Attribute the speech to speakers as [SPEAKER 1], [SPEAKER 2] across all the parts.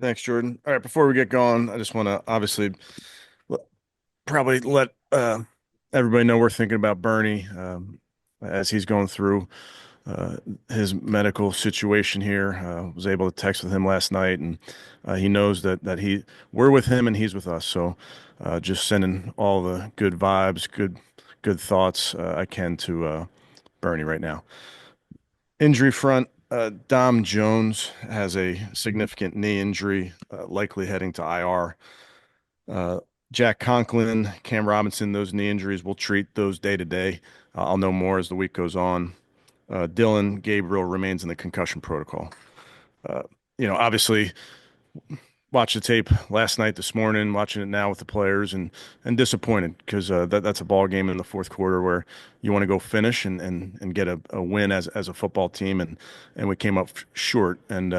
[SPEAKER 1] Thanks, Jordan. All right, before we get going, I just want to obviously l- probably let everybody know we're thinking about Bernie as he's going through uh, his medical situation here. Was able to text with him last night, and he knows that we're with him and he's with us. So just sending all the good vibes, good thoughts I can to Bernie right now. Injury front, Dom Jones has a significant knee injury, likely heading to IR. Uh, Jack Conklin, Cam Robinson, those knee injuries, we'll treat those day to day. I'll know more as the week goes on. Dylan Gabriel remains in the concussion protocol. Uh, Obviously, watched the tape last night, this morning, watching it now with the players, and disappointed because that's a ball game in the fourth quarter where you want to go finish and get a win as a football team, and we came up short. And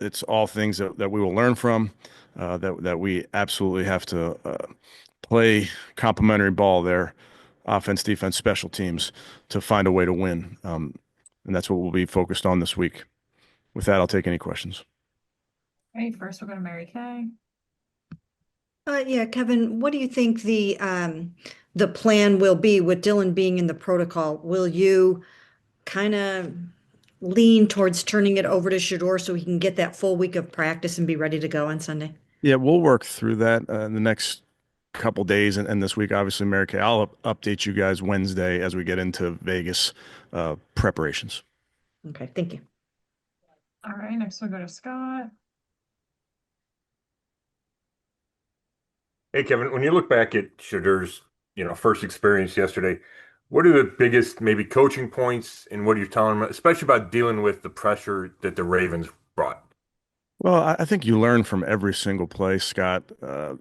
[SPEAKER 1] it's all things that we will learn from, that we absolutely have to play complementary ball there, offense, defense, special teams, to find a way to win. And that's what we'll be focused on this week. With that, I'll take any questions.
[SPEAKER 2] Right, first we'll go to Mary Kay.
[SPEAKER 3] Yeah, Kevin, what do you think the plan will be with Dylan being in the protocol? Will you kind of lean towards turning it over to Shador so he can get that full week of practice and be ready to go on Sunday?
[SPEAKER 1] Yeah, we'll work through that in the next couple days and this week. Obviously, Mary Kay, I'll update you guys Wednesday as we get into Vegas preparations.
[SPEAKER 3] Okay, thank you.
[SPEAKER 2] All right, next we'll go to Scott.
[SPEAKER 4] Hey, Kevin, when you look back at Shadur's, first experience yesterday, what are the biggest maybe coaching points and what are you telling him, especially about dealing with the pressure that the Ravens brought?
[SPEAKER 1] Well, I think you learn from every single play, Scott,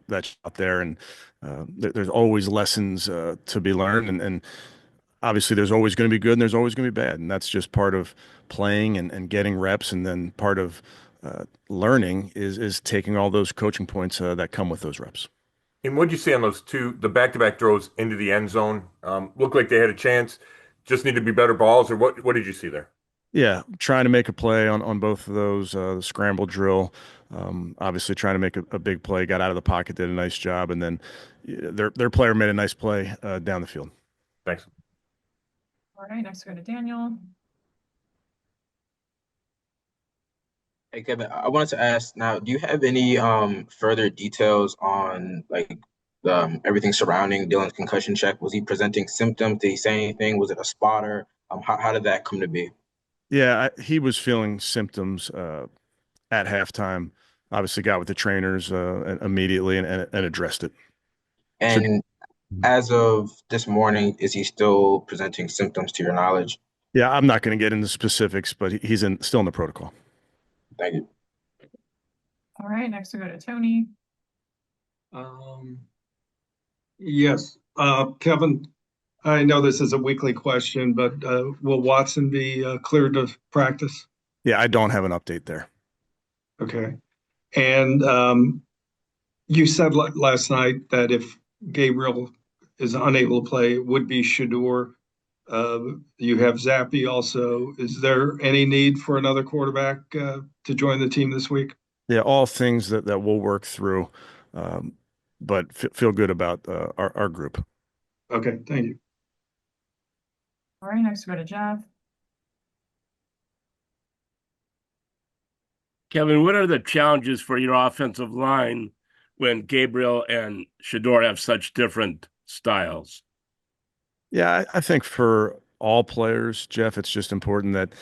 [SPEAKER 1] that's out there, and there's always lessons to be learned, and obviously there's always going to be good and there's always going to be bad, and that's just part of playing and getting reps, and then part of learning is taking all those coaching points that come with those reps.
[SPEAKER 4] And what did you see on the back-to-back throws into the end zone? Looked like they had a chance, just need to be better balls, or what did you see there?
[SPEAKER 1] Yeah, trying to make a play on both of those, the scramble drill, obviously trying to make a big play, got out of the pocket, did a nice job, and then their player made a nice play down the field.
[SPEAKER 4] Thanks.
[SPEAKER 2] All right, next we'll go to Daniel.
[SPEAKER 5] Hey Kevin, I wanted to ask now, do you have any further details on everything surrounding Dylan's concussion check? Was he presenting symptoms? Did he say anything? Was it a spotter? How did that come to be?
[SPEAKER 1] Yeah, he was feeling symptoms at halftime. Obviously, got with the trainers immediately and addressed it. Should
[SPEAKER 5] And as of this morning, is he still presenting symptoms to your knowledge?
[SPEAKER 1] Yeah, I'm not going to get into specifics, but he's still in the protocol.
[SPEAKER 5] Thank you.
[SPEAKER 2] All right, next we'll go to Tony.
[SPEAKER 6] Um, yes, Kevin, I know this is a weekly question, but will Watson be cleared to practice?
[SPEAKER 1] Yeah, I don't have an update there.
[SPEAKER 6] Okay. And you said last night that if Gabriel is unable to play, it would be Shador. You have Zappi also. Is there any need for another quarterback to join the team this week?
[SPEAKER 1] Yeah, all things that we'll work through, um, but feel good about our group.
[SPEAKER 6] Okay, thank you.
[SPEAKER 2] All right, next we'll go to Jeff.
[SPEAKER 7] Kevin, what are the challenges for your offensive line when Gabriel and Shador have such different styles?
[SPEAKER 1] Yeah, I think for all players, Jeff, it's just important that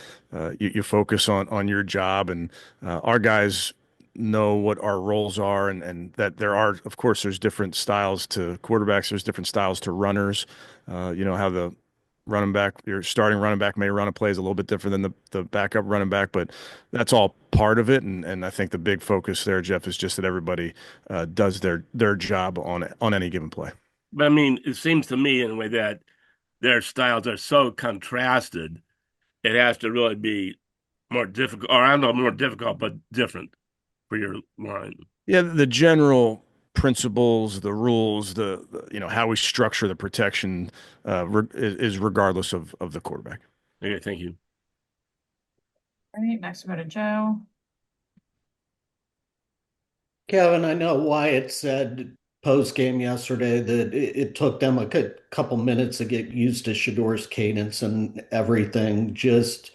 [SPEAKER 1] you focus on your job, and our guys know what our roles are, and that there are, of course, there's different styles to quarterbacks, there's different styles to runners. You know how the running back, your starting running back may run a play is a little bit different than the backup running back, but that's all part of it. And I think the big focus there, Jeff, is just that everybody does their job on any given play.
[SPEAKER 7] But I mean, it seems to me in a way that their styles are so contrasted, it has to really be more difficult, or I don't know, more difficult, but different for your line.
[SPEAKER 1] Yeah, the general principles, the rules, how we structure the protection is regardless of the quarterback.
[SPEAKER 7] Okay, thank you.
[SPEAKER 2] All right, next we'll go to Joe.
[SPEAKER 8] Kevin, I know Wyatt said post game yesterday that it took them a good couple minutes to get used to Shador's cadence and everything. Just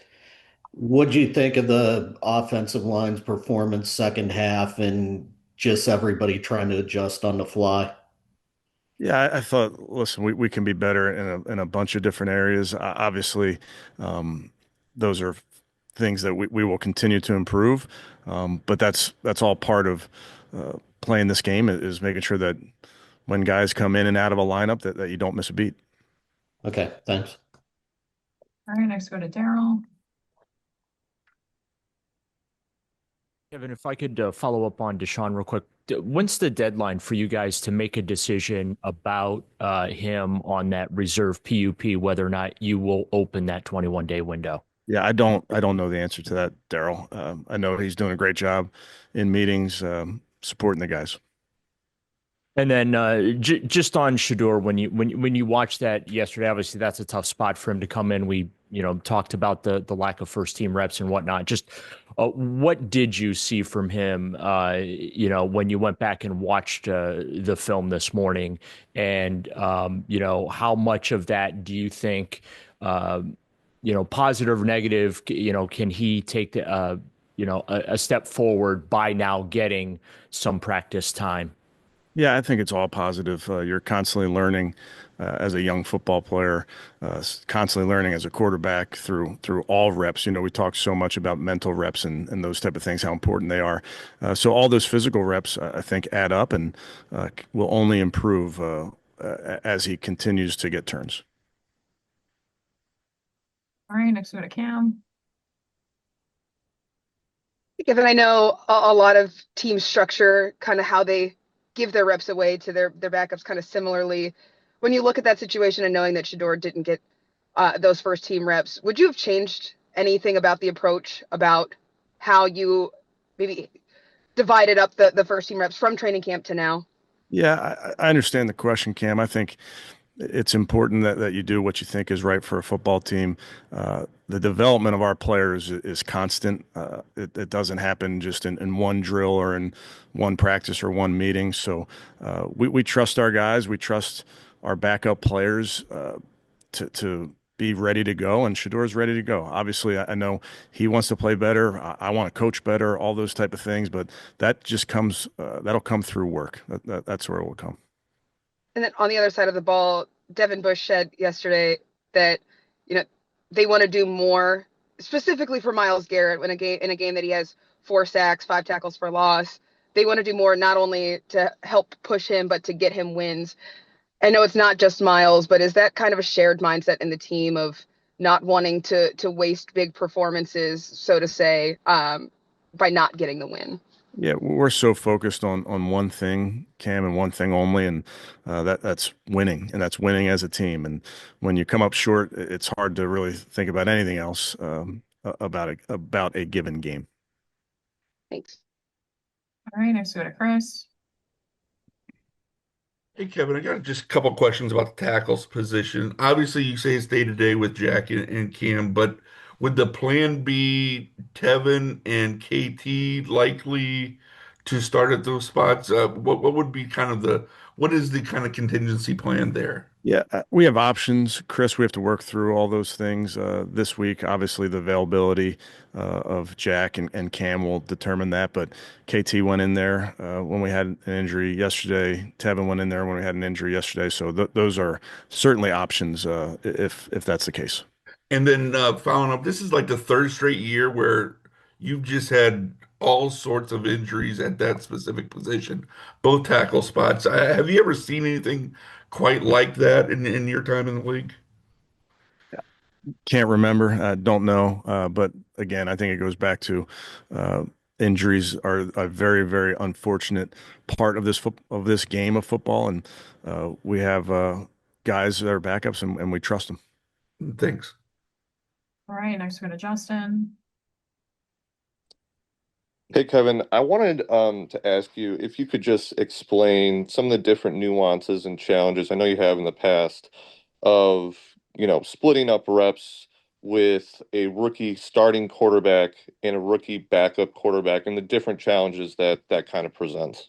[SPEAKER 8] what'd you think of the offensive line's performance second half and just everybody trying to adjust on the fly?
[SPEAKER 1] Yeah, I thought, listen, we can be better in a bunch of different areas. Obviously, those are things that we will continue to improve. But that's all part of playing this game is making sure that when guys come in and out of a lineup that you don't miss a beat.
[SPEAKER 8] Okay, thanks.
[SPEAKER 2] All right, next go to Daryl.
[SPEAKER 9] Kevin, if I could follow up on Deshaun real quick. When's the deadline for you guys to make a decision about him on that reserve PUP, whether or not you will open that 21-day window?
[SPEAKER 1] Yeah, I don't know the answer to that, Daryl. I know he's doing a great job in meetings, supporting the guys.
[SPEAKER 9] And then just on Shador, when you watched that yesterday, obviously that's a tough spot for him to come in. We talked about the lack of first team reps and whatnot. Just what did you see from him? When you went back and watched the film this morning, and how much of that do you think, positive or negative? Can he take a step forward by now getting some practice time?
[SPEAKER 1] Yeah, I think it's all positive. You're constantly learning as a young football player, constantly learning as a quarterback through all reps. We talk so much about mental reps and those type of things, how important they are. So all those physical reps, I think, add up and will only improve as he continues to get turns.
[SPEAKER 2] All right, next go to Cam.
[SPEAKER 10] Given I know a lot of team structure, kind of how they give their reps away to their backups kind of similarly. When you look at that situation and knowing that Shador didn't get those first team reps, would you have changed anything about the approach, about how you maybe divided up the first team reps from training camp to now?
[SPEAKER 1] Yeah, I understand the question, Cam. I think it's important that you do what you think is right for a football team. The development of our players is constant. It doesn't happen just in one drill or in one practice or one meeting. So we trust our guys. We trust our backup players to be ready to go, and Shador's ready to go. Obviously, I know he wants to play better. I want to coach better, all those type of things, but that just comes, that'll come through work. That's where it will come.
[SPEAKER 10] And then on the other side of the ball, Devin Bush said yesterday that, they want to do more specifically for Myles Garrett in a game that he has 4 sacks, 5 tackles for loss. They want to do more not only to help push him, but to get him wins. I know it's not just Myles, but is that kind of a shared mindset in the team of not wanting to waste big performances, so to say, by not getting the win?
[SPEAKER 1] Yeah, we're so focused on one thing, Cam, and one thing only, and that's winning, and that's winning as a team. And when you come up short, it's hard to really think about anything else about a given game.
[SPEAKER 10] Thanks.
[SPEAKER 2] All right, next go to Chris.
[SPEAKER 11] Hey Kevin, I got just a couple questions about the tackles position. Obviously, you say it's day to day with Jack and Cam, but would the plan be Tevin and KT likely to start at those spots? What would be kind of what is the kind of contingency plan there?
[SPEAKER 1] Yeah, we have options, Chris. We have to work through all those things this week. Obviously, the availability of Jack and Cam will determine that. But KT went in there when we had an injury yesterday. Tevin went in there when we had an injury yesterday. So those are certainly options if that's the case.
[SPEAKER 11] And then following up, this is like the third straight year where you've just had all sorts of injuries at that specific position, both tackle spots. Have you ever seen anything quite like that in your time in the league?
[SPEAKER 1] Can't remember, don't know. But again, I think it goes back to injuries are a very, very unfortunate part of this game of football, and we have guys that are backups, and we trust them.
[SPEAKER 11] Thanks.
[SPEAKER 2] All right, next go to Justin.
[SPEAKER 12] Hey Kevin, I wanted to ask you if you could just explain some of the different nuances and challenges I know you have in the past of, splitting up reps with a rookie starting quarterback and a rookie backup quarterback and the different challenges that that kind of presents?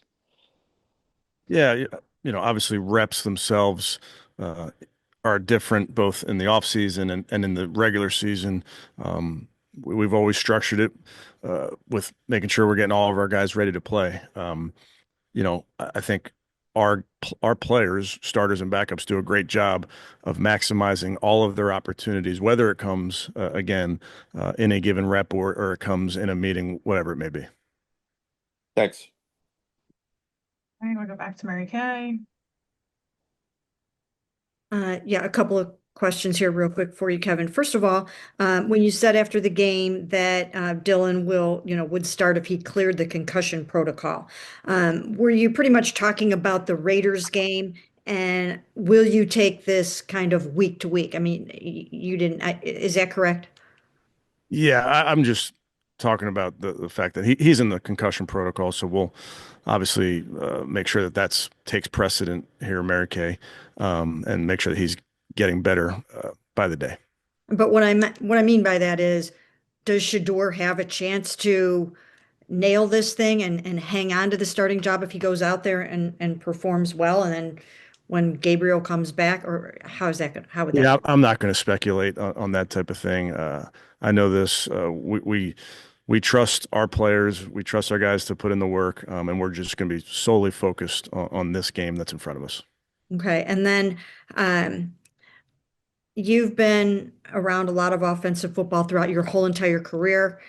[SPEAKER 1] Yeah, obviously reps themselves uh, are different both in the off season and in the regular season. We've always structured it with making sure we're getting all of our guys ready to play. I think our players, starters and backups, do a great job of maximizing all of their opportunities, whether it comes again in a given rep or it comes in a meeting, whatever it may be.
[SPEAKER 12] Thanks.
[SPEAKER 2] All right, we'll go back to Mary Kay.
[SPEAKER 3] Yeah, a couple of questions here real quick for you, Kevin. First of all, when you said after the game that Dylan would start if he cleared the concussion protocol, were you pretty much talking about the Raiders game? And will you take this kind of week to week? I mean, you didn't, is that correct?
[SPEAKER 1] Yeah, I'm just talking about the fact that he's in the concussion protocol, so we'll obviously make sure that that's takes precedent here, Mary Kay, and make sure that he's getting better by the day.
[SPEAKER 3] But what I mean by that is, does Shador have a chance to nail this thing and hang on to the starting job if he goes out there and performs well, and then when Gabriel comes back, or how would that
[SPEAKER 1] Yeah,
[SPEAKER 3] go?
[SPEAKER 1] I'm not going to speculate on that type of thing. I know this. We trust our players. We trust our guys to put in the work, and we're just going to be solely focused on this game that's in front of us.
[SPEAKER 3] Okay, and then you've been around a lot of offensive football throughout your whole entire career.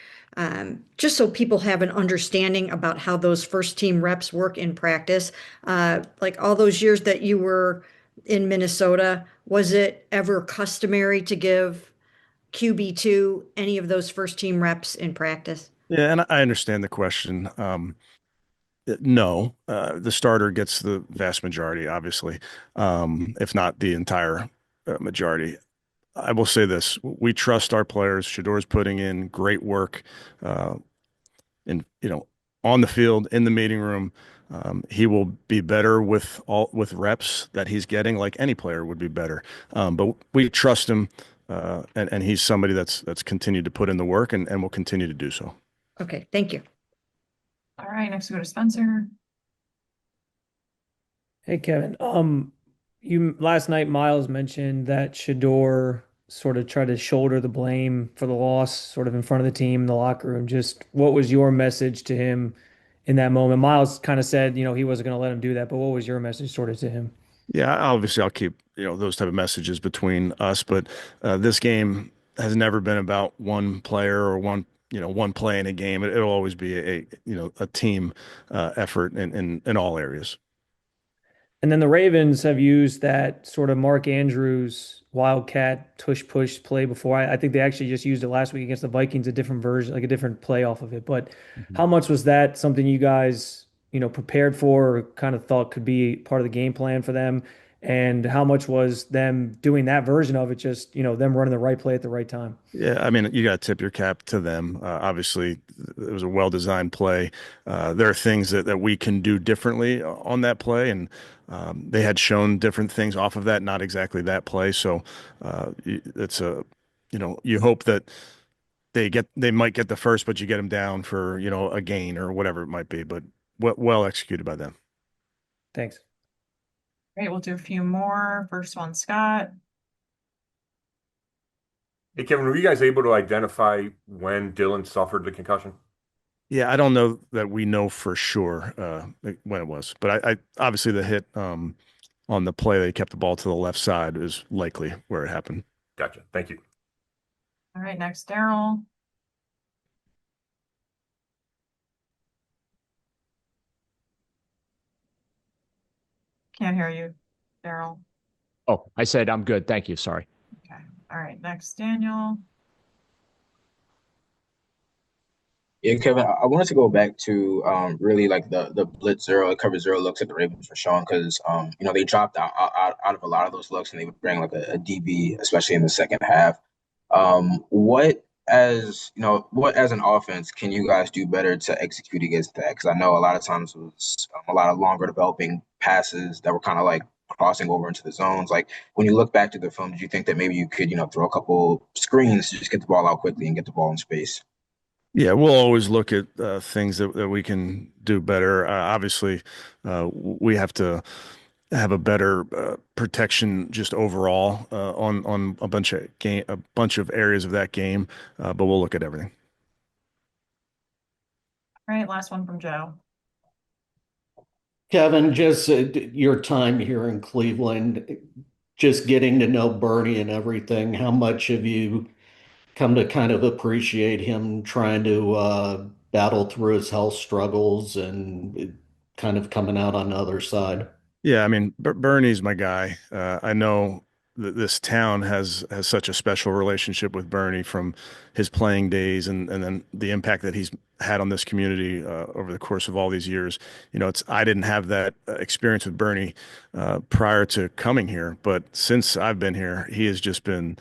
[SPEAKER 3] Just so people have an understanding about how those first team reps work in practice, like all those years that you were in Minnesota, was it ever customary to give QB2 any of those first team reps in practice?
[SPEAKER 1] Yeah, and I understand the question. No, the starter gets the vast majority, obviously, if not the entire majority. I will say this: we trust our players. Shador's putting in great work, uh, in on the field, in the meeting room. He will be better with reps that he's getting, like any player would be better. But we trust him, and he's somebody that's continued to put in the work and will continue to do so.
[SPEAKER 3] Okay, thank you.
[SPEAKER 2] All right, next we go to Spencer.
[SPEAKER 13] Hey Kevin, you last night Miles mentioned that Shador sort of tried to shoulder the blame for the loss, sort of in front of the team in the locker room. Just what was your message to him in that moment? Miles kind of said, he wasn't going to let him do that, but what was your message sort of to him?
[SPEAKER 1] Yeah, obviously I'll keep those type of messages between us, but this game has never been about one player or one play in a game. It'll always be a team effort in all areas.
[SPEAKER 13] And then the Ravens have used that sort of Mark Andrews Wildcat tush push play before. I think they actually just used it last week against the Vikings, a different version, like a different play off of it. But how much was that something you guys, prepared for or kind of thought could be part of the game plan for them? And how much was them doing that version of it, just, them running the right play at the right time?
[SPEAKER 1] Yeah, I mean, you got to tip your cap to them. Obviously, it was a well-designed play. There are things that we can do differently on that play, and they had shown different things off of that, not exactly that play. So it's you hope that they might get the first, but you get them down for a gain or whatever it might be. But well executed by them.
[SPEAKER 13] Thanks.
[SPEAKER 2] Great, we'll do a few more. First one, Scott.
[SPEAKER 4] Hey, Kevin, were you guys able to identify when Dylan suffered the concussion?
[SPEAKER 1] Yeah, I don't know that we know for sure when it was, but I obviously the hit on the play they kept the ball to the left side is likely where it happened.
[SPEAKER 4] Gotcha. Thank you.
[SPEAKER 2] All right, next, Daryl. Can't hear you, Daryl.
[SPEAKER 9] Oh, I said I'm good. Thank you. Sorry.
[SPEAKER 2] Okay. All right, next, Daniel.
[SPEAKER 5] Yeah, Kevin, I wanted to go back to really like the blitz zero, cover zero looks at the Ravens for Sean because they dropped out of a lot of those looks and they would bring like a DB, especially in the second half. What as an offense can you guys do better to execute against that? Because I know a lot of times it was a lot of longer developing passes that were kind of like crossing over into the zones. Like when you look back to the film, did you think that maybe you could, throw a couple screens to just get the ball out quickly and get the ball in space?
[SPEAKER 1] Yeah, we'll always look at things that we can do better. Obviously, we have to have a better protection just overall on a bunch of areas of that game, but we'll look at everything.
[SPEAKER 2] All right, last one from Joe.
[SPEAKER 8] Kevin, just your time here in Cleveland, just getting to know Bernie and everything, how much have you come to kind of appreciate him trying to battle through his health struggles and kind of coming out on the other side?
[SPEAKER 1] Yeah, I mean, Bernie's my guy. I know that this town has such a special relationship with Bernie from his playing days, and then the impact that he's had on this community over the course of all these years. I didn't have that experience with Bernie prior to coming here, but since I've been here, he has just been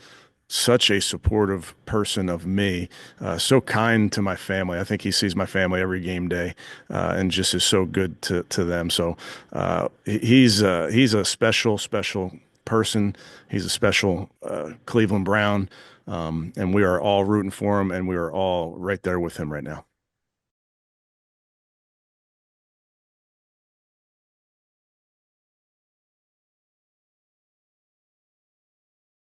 [SPEAKER 1] such a supportive person of me, so kind to my family. I think he sees my family every game day, and just is so good to them. So he's a special person. He's a special Cleveland Brown, and we are all rooting for him, and we are all right there with him right now.